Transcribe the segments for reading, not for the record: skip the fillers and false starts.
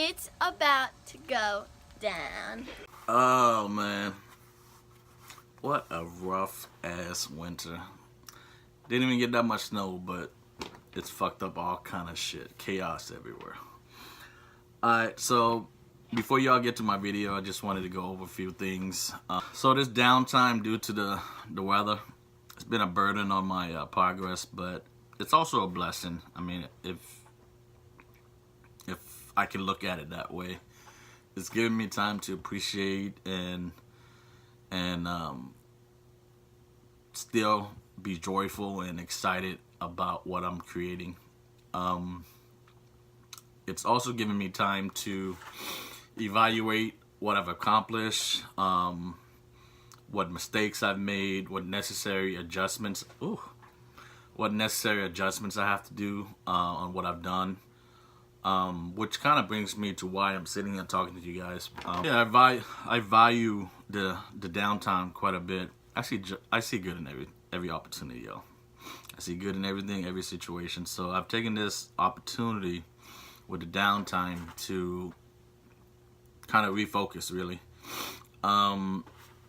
It's about to go down. Oh man, what a rough ass winter. Didn't even get that much snow, but it's fucked up all kind of shit. Chaos everywhere. Alright, so before y'all get to my video, I just wanted to go over a few things. So this downtime due to the weather, it's been a burden on my progress, but it's also a blessing. I mean, if I can look at it that way, it's giving me time to appreciate and still be joyful and excited about what I'm creating. It's also giving me time to evaluate what I've accomplished, what mistakes I've made, what necessary adjustments I have to do on what I've done. Which kind of brings me to why I'm sitting here talking to you guys. Yeah, I value the downtime quite a bit. I see good in every opportunity, yo. I see good in everything, every situation. So I've taken this opportunity with the downtime to kind of refocus, really.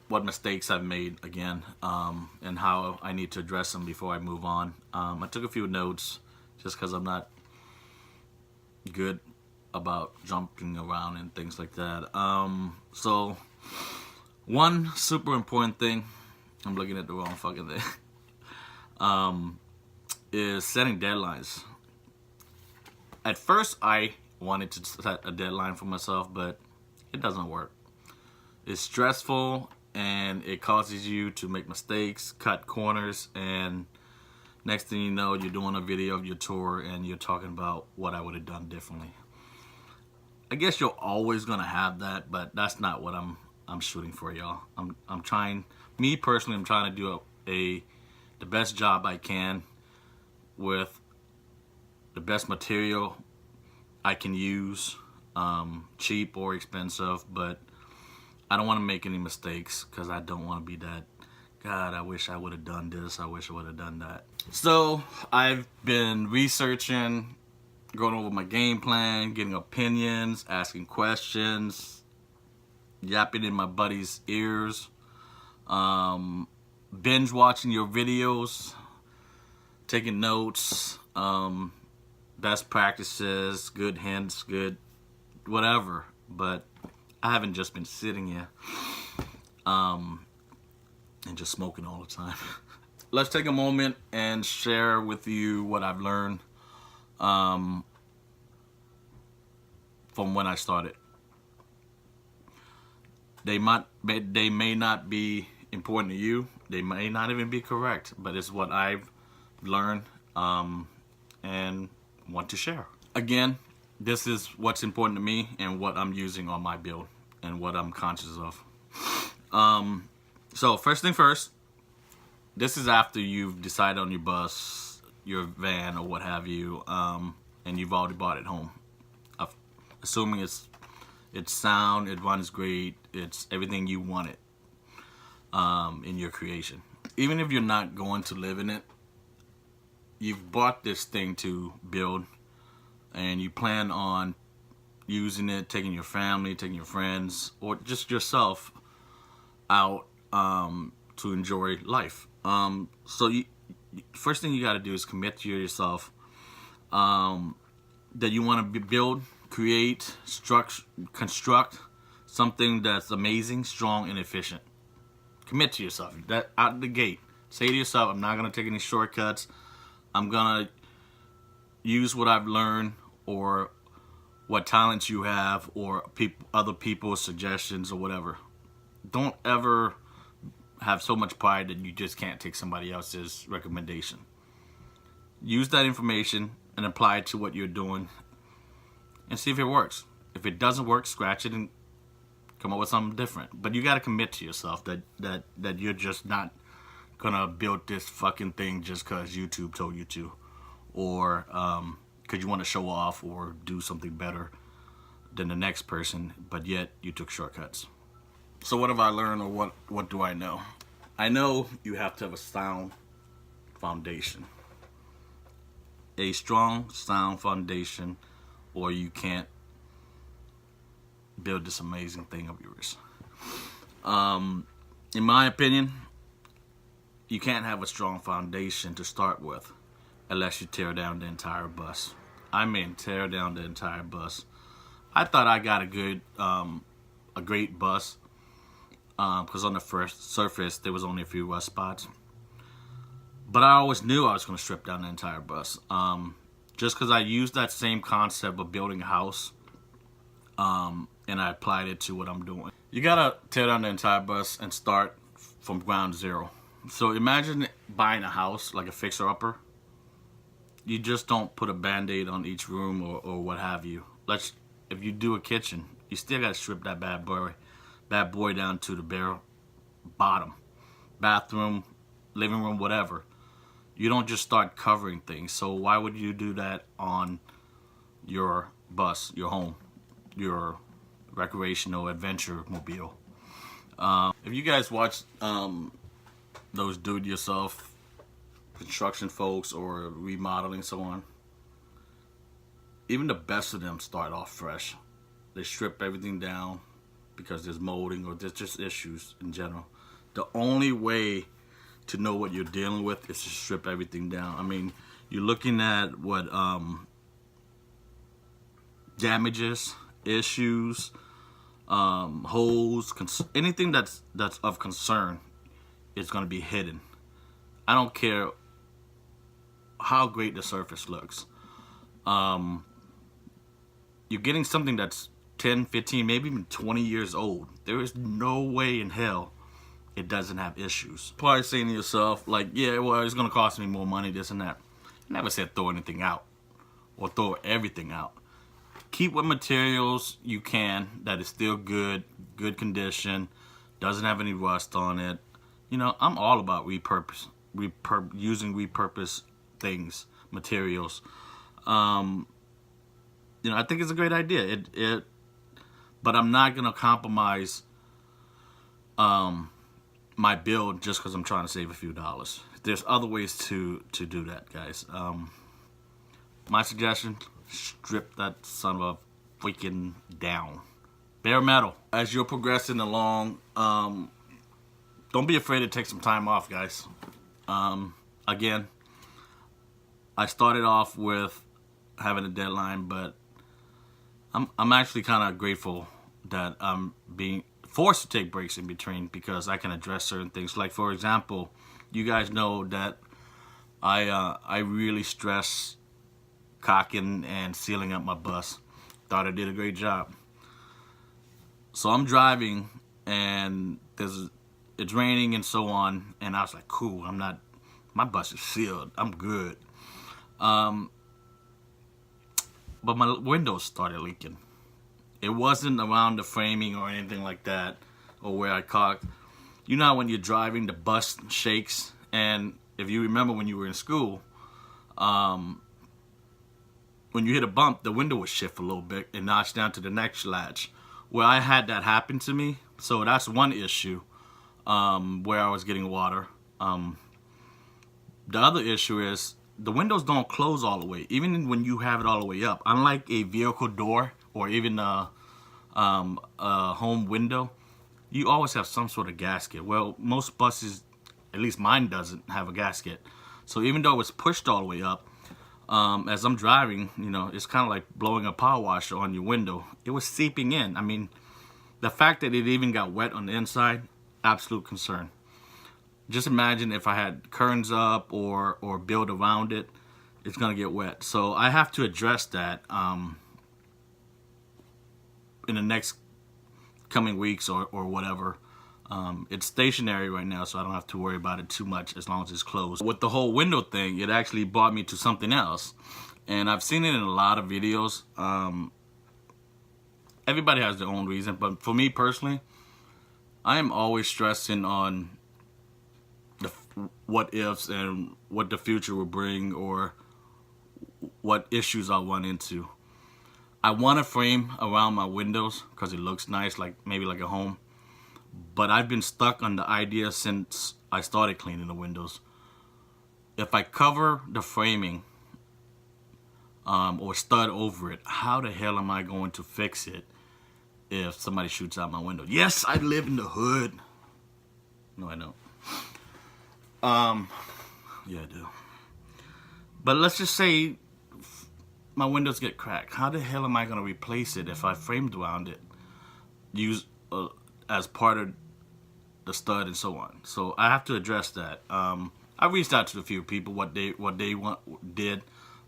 What mistakes I've made again, and how I need to address them before I move on. I took a few notes just because I'm not good about jumping around and things like that. So one super important thing, I'm looking at the wrong fucking thing, is setting deadlines. At first I wanted to set a deadline for myself, but it doesn't work. It's stressful and it causes you to make mistakes, cut corners, and next thing you know, you're doing a video of your tour and you're talking about what I would have done differently. I guess you're always gonna have that, but that's not what I'm shooting for, y'all. I'm trying, me personally, I'm trying to do the best job I can with the best material I can use, cheap or expensive, but I don't want to make any mistakes because I don't want to be that, God, I wish I would have done this, I wish I would have done that. So I've been researching, going over my game plan, getting opinions, asking questions, yapping in my buddy's ears, binge watching your videos, taking notes, best practices, good hints, good whatever. But I haven't just been sitting here and just smoking all the time. Let's take a moment and share with you what I've learned from when I started. They may not be important to you. They may not even be correct, but it's what I've learned and want to share. Again, this is what's important to me and what I'm using on my build and what I'm conscious of. So first thing first, this is after you've decided on your bus, your van, or what have you, and you've already bought it home. Assuming it's sound, it runs great, it's everything you wanted in your creation. Even if you're not going to live in it, you've bought this thing to build, and you plan on using it, taking your family, taking your friends, or just yourself out to enjoy life. So first thing you got to do is commit to yourself that you want to build, create, construct something that's amazing, strong, and efficient. Commit to yourself. That out the gate. Say to yourself, I'm not going to take any shortcuts. I'm going to use what I've learned or what talents you have or other people's suggestions or whatever. Don't ever have so much pride that you just can't take somebody else's recommendation. Use that information and apply it to what you're doing and see if it works. If it doesn't work, scratch it and come up with something different. But you got to commit to yourself that you're just not gonna build this fucking thing just because YouTube told you to, or because you want to show off or do something better than the next person, but yet you took shortcuts. So what have I learned, or what do I know? I know you have to have a sound foundation. A strong, sound foundation, or you can't build this amazing thing of yours. In my opinion, you can't have a strong foundation to start with unless you tear down the entire bus. I mean, tear down the entire bus. I thought I got a great bus because on the first surface there was only a few rust spots. But I always knew I was going to strip down the entire bus. Just because I used that same concept of building a house, and I applied it to what I'm doing. You gotta tear down the entire bus and start from ground zero. So imagine buying a house, like a fixer-upper. You just don't put a band-aid on each room or what have you. If you do a kitchen, you still gotta strip that bad boy down to the bare bottom. Bathroom, living room, whatever. You don't just start covering things. So why would you do that on your bus, your home, your recreational adventure mobile? If you guys watch those do-it-yourself construction folks or remodeling, so on, even the best of them start off fresh. They strip everything down because there's molding or there's just issues in general. The only way to know what you're dealing with is to strip everything down. I mean, you're looking at what damages, issues, holes, anything that's of concern is going to be hidden. I don't care how great the surface looks. You're getting something that's 10, 15, maybe even 20 years old. There is no way in hell it doesn't have issues. Probably saying to yourself, like, yeah, well, it's going to cost me more money, this and that. I never said throw anything out or throw everything out. Keep what materials you can that is still good condition, doesn't have any rust on it. You know, I'm all about using repurposed things, materials. You know, I think it's a great idea. But I'm not gonna compromise my build just because I'm trying to save a few dollars. There's other ways to do that, guys. My suggestion: strip that son of a freaking down. Bare metal. As you're progressing along, don't be afraid to take some time off, guys. Again, I started off with having a deadline, but I'm actually kind of grateful that I'm being forced to take breaks in between because I can address certain things. Like, for example, you guys know that I really stress caulking and sealing up my bus. Thought I did a great job. So I'm driving and it's raining and so on, and I was like, cool, my bus is sealed, I'm good. But my windows started leaking. It wasn't around the framing or anything like that, or where I caulked. You know how when you're driving, the bus shakes, and if you remember when you were in school, when you hit a bump, the window would shift a little bit and notch down to the next latch. Well, I had that happen to me, so that's one issue where I was getting water. The other issue is the windows don't close all the way, even when you have it all the way up. Unlike a vehicle door or even a home window, you always have some sort of gasket. Well, most buses, at least mine doesn't have a gasket. So even though it's pushed all the way up, as I'm driving, you know, it's kind of like blowing a power washer on your window. It was seeping in. I mean, the fact that it even got wet on the inside, absolute concern. Just imagine if I had curtains up or build around it, it's gonna get wet. So I have to address that in the next coming weeks or whatever. It's stationary right now, so I don't have to worry about it too much as long as it's closed. With the whole window thing, it actually brought me to something else. And I've seen it in a lot of videos. Everybody has their own reason, but for me personally, I am always stressing on the what ifs and what the future will bring or what issues I'll run into. I want a frame around my windows because it looks nice, like maybe like a home. But I've been stuck on the idea since I started cleaning the windows. If I cover the framing or stud over it, how the hell am I going to fix it if somebody shoots out my window. Yes, I live in the hood. No, I don't. Yeah, I do. But let's just say my windows get cracked. How the hell am I going to replace it if I framed around it, use as part of the stud and so on? So I have to address that. I reached out to a few people what they did.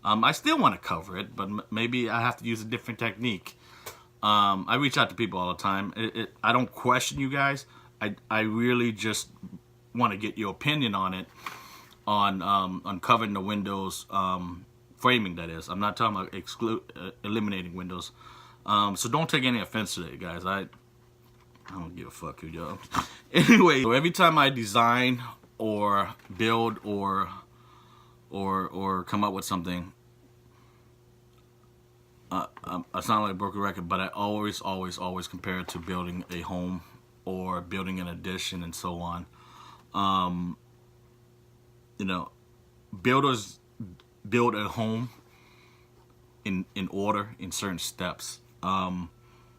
I still want to cover it, but maybe I have to use a different technique. I reach out to people all the time. I don't question you guys. I really just want to get your opinion on it, on covering the windows, framing, that is. I'm not talking about eliminating windows. So don't take any offense to that, guys. I don't give a fuck who y'all. Anyway, so every time I design or build or come up with something, I sound like a broken record, but I always compare it to building a home or building an addition and so on. You know, builders build a home in order, in certain steps.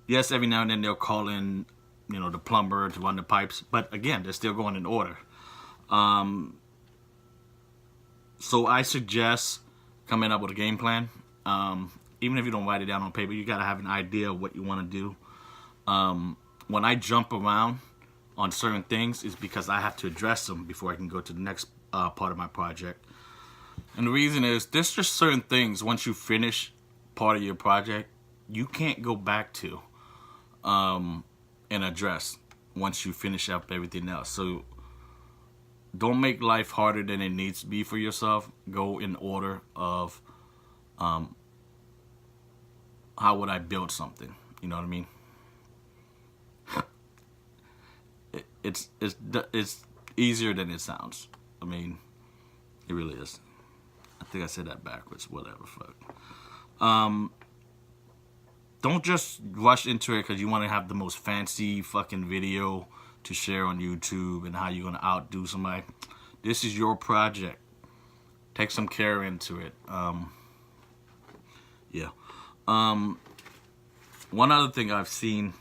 Yes, every now and then they'll call in, you know, the plumber to run the pipes, but again, they're still going in order. So I suggest coming up with a game plan. Even if you don't write it down on paper, you gotta have an idea of what you want to do. When I jump around on certain things, it's because I have to address them before I can go to the next part of my project. And the reason is, there's just certain things, once you finish part of your project, you can't go back to and address once you finish up everything else. So don't make life harder than it needs to be for yourself. Go in order of how would I build something? You know what I mean? It's easier than it sounds. I mean, it really is. I think I said that backwards. Whatever, fuck. Don't just rush into it because you want to have the most fancy fucking video to share on YouTube and how you're gonna outdo somebody. This is your project. Take some care into it. Yeah. One other thing I've seen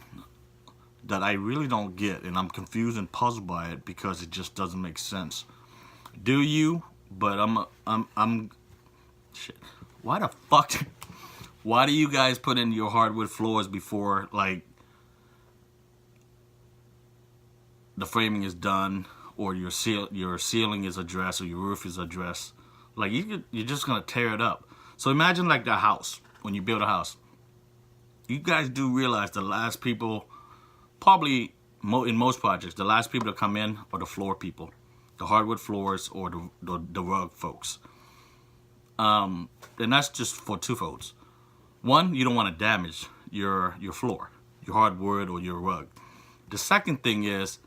that I really don't get, and I'm confused and puzzled by it because it just doesn't make sense. Do you? But I'm shit. Why the fuck? Why do you guys put in your hardwood floors before, like, the framing is done, or your ceiling is addressed, or your roof is addressed? Like, you're just gonna tear it up. So imagine like the house, when you build a house. You guys do realize the last people, probably in most projects, the last people to come in are the floor people, the hardwood floors or the rug folks. And that's just for twofolds. One, you don't want to damage your floor, your hardwood or your rug. The second thing is,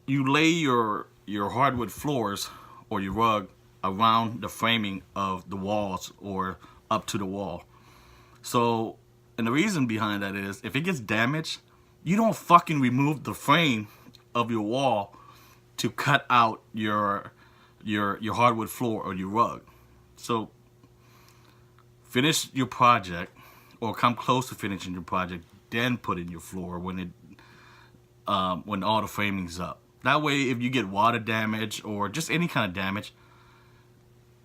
you lay your hardwood floors or your rug around the framing of the walls or up to the wall. So, and the reason behind that is, if it gets damaged, you don't fucking remove the frame of your wall to cut out your hardwood floor or your rug. So finish your project, or come close to finishing your project, then put in your floor when all the framing's up. That way, if you get water damage or just any kind of damage,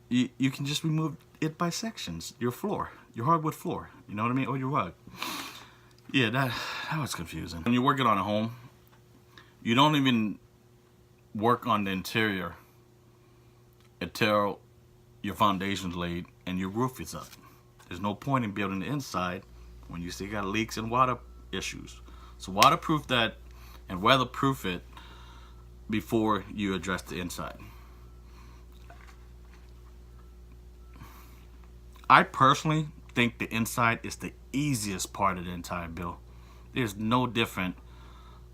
you can just remove it by sections. Your floor, your hardwood floor, you know what I mean, or your rug. Yeah, that was confusing. When you're working on a home, you don't even work on the interior until your foundation's laid and your roof is up. There's no point in building the inside when you still got leaks and water issues. So waterproof that and weatherproof it before you address the inside. I personally think the inside is the easiest part of the entire build. There's no different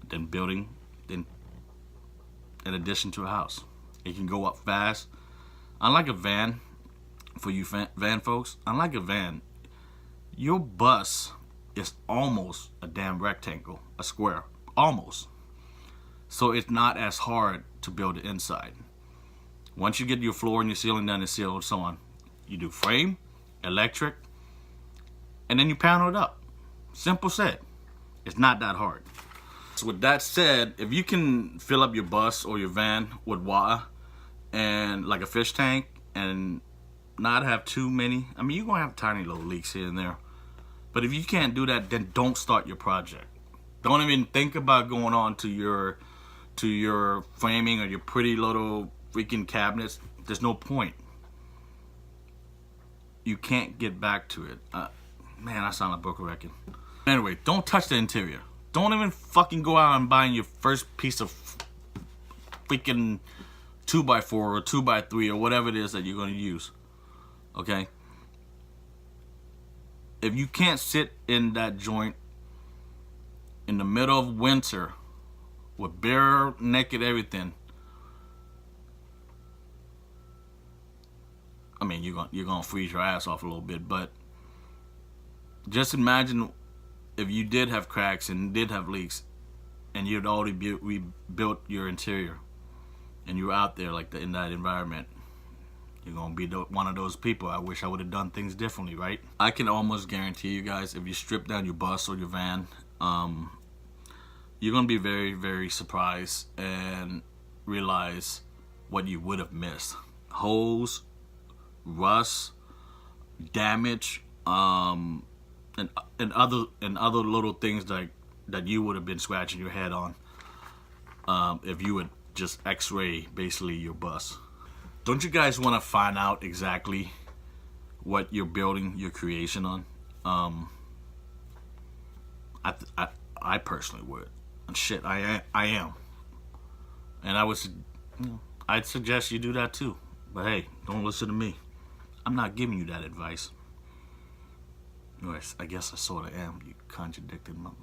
than building an addition to a house. It can go up fast. Unlike a van, for you van folks, unlike a van, your bus is almost a damn rectangle, a square, almost. So it's not as hard to build the inside. Once you get your floor and your ceiling done and sealed and so on, you do frame, electric, and then you panel it up. Simple said. It's not that hard. So with that said, if you can fill up your bus or your van with water and like a fish tank and not have too many, I mean, you're gonna have tiny little leaks here and there. But if you can't do that, then don't start your project. Don't even think about going on to your framing or your pretty little freaking cabinets. There's no point. You can't get back to it. Man, I sound like broken record. Anyway, don't touch the interior. Don't even fucking go out and buy your first piece of freaking 2x4 or 2x3 or whatever it is that you're going to use. Okay? If you can't sit in that joint in the middle of winter with bare naked everything, I mean, you're gonna freeze your ass off a little bit, but just imagine if you did have cracks and did have leaks, and you'd already rebuilt your interior, and you're out there like in that environment. You're gonna be one of those people. I wish I would have done things differently, right? I can almost guarantee you guys, if you strip down your bus or your van, you're gonna be very, very surprised and realize what you would have missed. Holes, rust, damage, and other little things that you would have been scratching your head on if you would just X-ray basically your bus. Don't you guys want to find out exactly what you're building your creation on? I personally would. And shit, I am. And I'd suggest you do that too. But hey, don't listen to me. I'm not giving you that advice. Anyways, I guess I sort of am. You contradicted mother.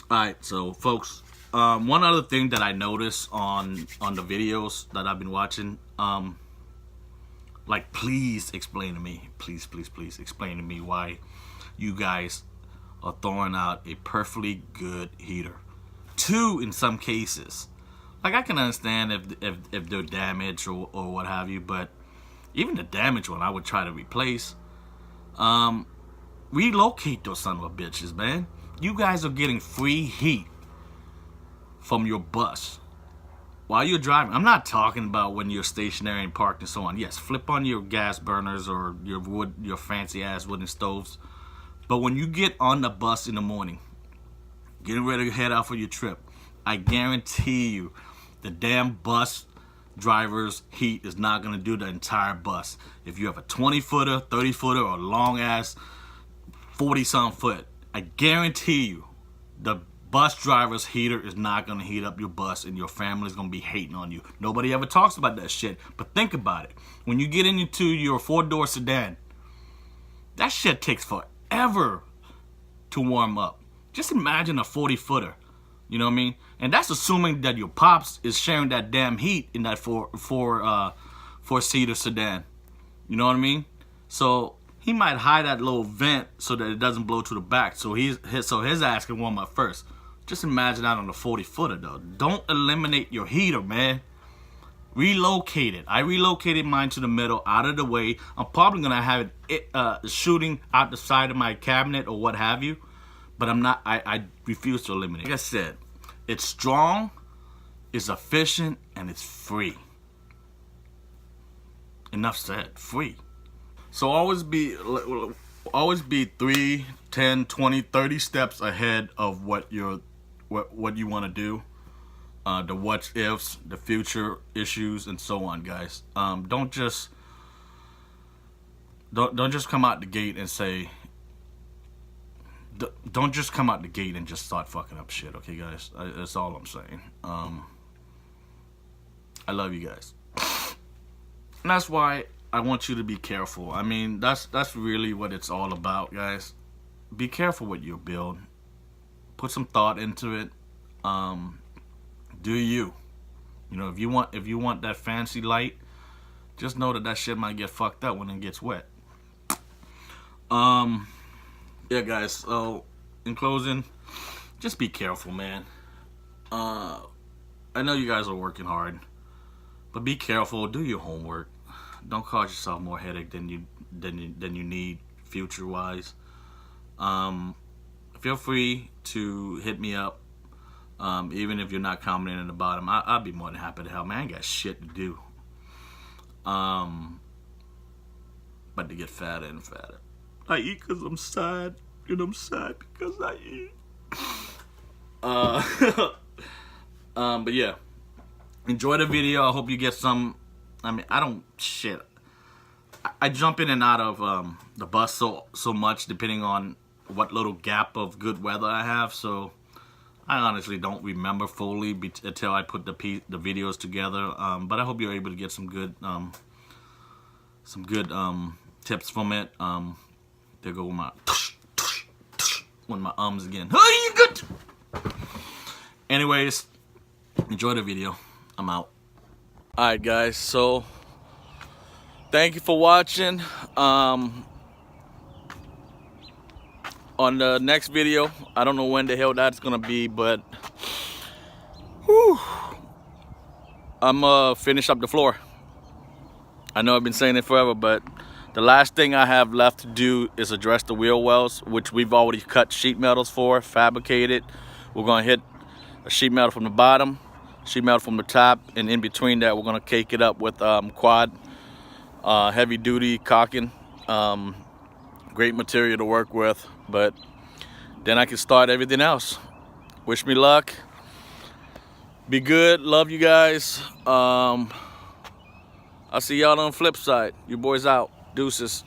Alright, so folks, one other thing that I noticed on the videos that I've been watching, like, please explain to me, please explain to me why you guys are throwing out a perfectly good heater. 2 in some cases. Like, I can understand if they're damaged or what have you, but even the damaged one I would try to replace. Relocate those son of a bitches, man. You guys are getting free heat from your bus while you're driving. I'm not talking about when you're stationary and parked and so on. Yes, flip on your gas burners or your fancy ass wooden stoves. But when you get on the bus in the morning, getting ready to head out for your trip, I guarantee you the damn bus driver's heat is not going to do the entire bus. If you have a 20-footer, 30-footer, or long ass 40-some foot, I guarantee you the bus driver's heater is not going to heat up your bus, and your family's going to be hating on you. Nobody ever talks about that shit, but think about it. When you get into your 4-door sedan, that shit takes forever to warm up. Just imagine a 40-footer. You know what I mean? And that's assuming that your pops is sharing that damn heat in that four-seater sedan. You know what I mean? So he might hide that little vent so that it doesn't blow to the back. So his ass can warm up first. Just imagine that on the 40-footer though. Don't eliminate your heater, man. Relocate it. I relocated mine to the middle, out of the way. I'm probably gonna have it shooting out the side of my cabinet or what have you. But I'm not. I refuse to eliminate it. Like I said, it's strong, it's efficient, and it's free. Enough said. Free. So always be 3, 10, 20, 30 steps ahead of what you want to do. The what ifs, the future issues, and so on, guys. Don't just come out the gate and say. Don't just come out the gate and just start fucking up shit, okay, guys? That's all I'm saying. I love you guys, and that's why I want you to be careful. I mean, that's really what it's all about, guys. Be careful what you build. Put some thought into it. Do you? You know, if you want that fancy light, just know that shit might get fucked up when it gets wet. Yeah, guys, so in closing, just be careful, man. I know you guys are working hard, but be careful. Do your homework. Don't cause yourself more headache than you need future-wise. Feel free to hit me up. Even if you're not commenting in the bottom, I'd be more than happy to help. Man, I ain't got shit to do. But to get fatter and fatter. I eat because I'm sad, and I'm sad because I eat. But yeah, enjoy the video. I hope you get some. I mean, I jump in and out of the bus so much depending on what little gap of good weather I have. So I honestly don't remember fully until I put the videos together. But I hope you're able to get some good tips from it. There go my when my ums again. Oh, you good? Anyways, enjoy the video. I'm out. All right, guys. So thank you for watching. On the next video, I don't know when the hell that's gonna be, but whew, I'm finish up the floor. I know I've been saying it forever, but the last thing I have left to do is address the wheel wells, which we've already cut sheet metals for, fabricated. We're gonna hit a sheet metal from the bottom, sheet metal from the top, and in between that, we're gonna cake it up with quad heavy duty caulking. Great material to work with, but then I can start everything else. Wish me luck. Be good. Love you guys. I'll see y'all on the flip side. You boys out. Deuces.